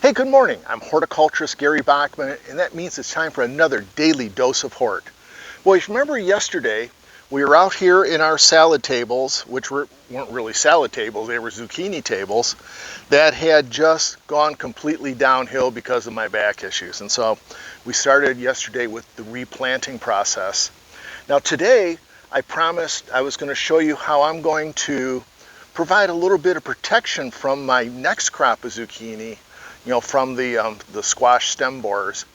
Hey, good morning. I'm horticulturist Gary Bachman, and that means it's time for another daily dose of Hort. Well, if you remember yesterday, we were out here in our salad tables, which weren't really salad tables, they were zucchini tables, that had just gone completely downhill because of my back issues. And so we started yesterday with the replanting process. Now today, I promised I was going to show you how I'm going to provide a little bit of protection from my next crop of zucchini, from the squash stem borers.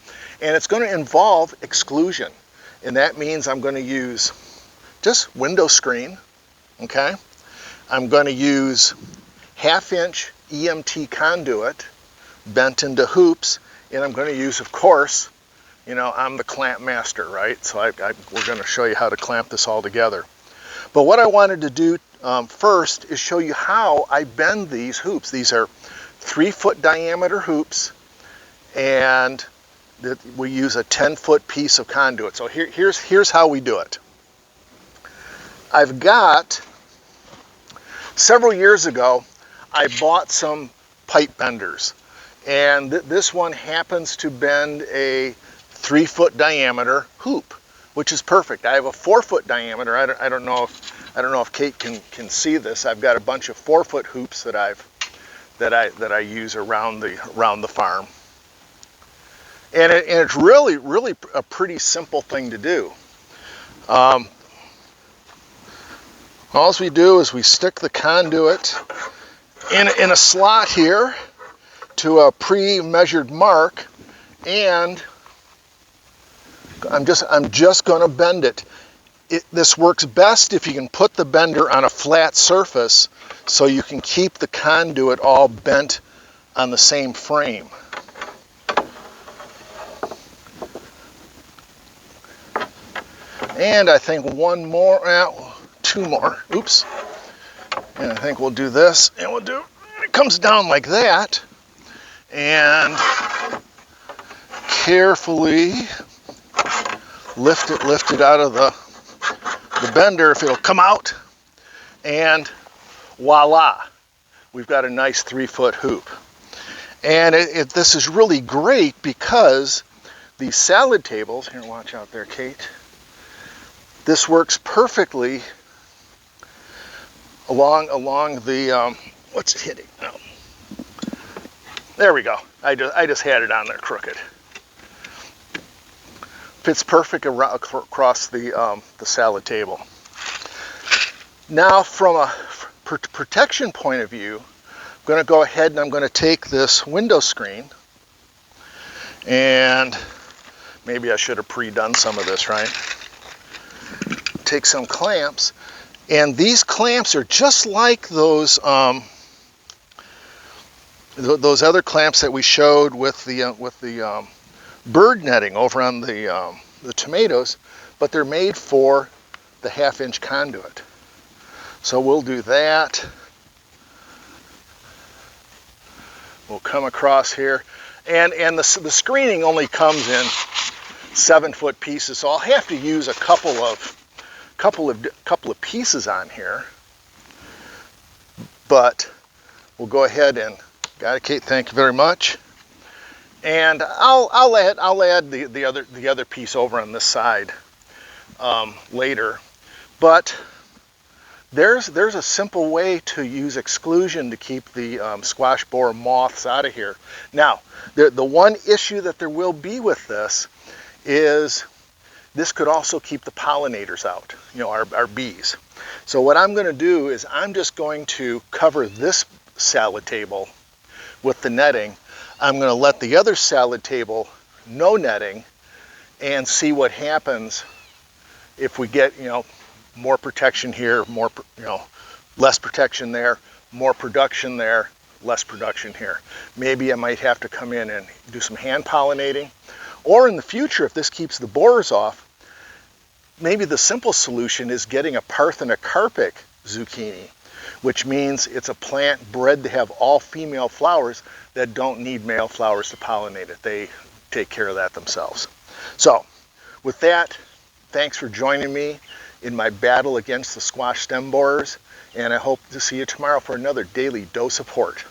And it's going to involve exclusion. And that means I'm going to use just window screen, okay? I'm going to use 1/2-inch EMT conduit bent into hoops, and I'm going to use, of course, I'm the clamp master, right? So we're going to show you how to clamp this all together. But what I wanted to do first is show you how I bend these hoops. These are 3-foot diameter hoops, and we use a 10-foot piece of conduit. So here's how we do it. I've got, several years ago, I bought some pipe benders, and this one happens to bend a 3-foot diameter hoop, which is perfect. I have a 4-foot diameter. I don't know if Kate can see this. I've got a bunch of 4-foot hoops that I use around the farm, and it's really a pretty simple thing to do. All we do is we stick the conduit in a slot here to a pre-measured mark, and I'm just going to bend it. This works best if you can put the bender on a flat surface so you can keep the conduit all bent on the same frame. And I think two more, oops. And I think we'll do this, and it comes down like that, and carefully lift it out of the bender if it'll come out, and voila, we've got a nice 3-foot hoop. And this is really great because these salad tables, here, watch out there, Kate, this works perfectly along the, what's it hitting? Oh. There we go. I just had it on there crooked. Fits perfect across the salad table. Now, from a protection point of view, I'm going to go ahead and I'm going to take this window screen, and maybe I should have pre-done some of this, right? Take some clamps, and these clamps are just like those other clamps that we showed with the bird netting over on the tomatoes, but they're made for the 1/2-inch conduit. So we'll do that. We'll come across here, and the screening only comes in 7-foot pieces, so I'll have to use a couple of pieces on here. But we'll go ahead and got it, Kate. Thank you very much. And I'll add the other piece over on this side later. But there's a simple way to use exclusion to keep the squash borer moths out of here. Now, the one issue that there will be with this is this could also keep the pollinators out, our bees. So what I'm going to do is I'm just going to cover this salad table with the netting. I'm going to let the other salad table no netting and see what happens if we get, more protection here, less protection there, more production there, less production here. Maybe I might have to come in and do some hand pollinating. Or in the future, if this keeps the borers off, maybe the simple solution is getting a parthenocarpic zucchini, which means it's a plant bred to have all female flowers that don't need male flowers to pollinate it. They take care of that themselves. So with that, thanks for joining me in my battle against the squash stem borers, and I hope to see you tomorrow for another daily dose of Hort.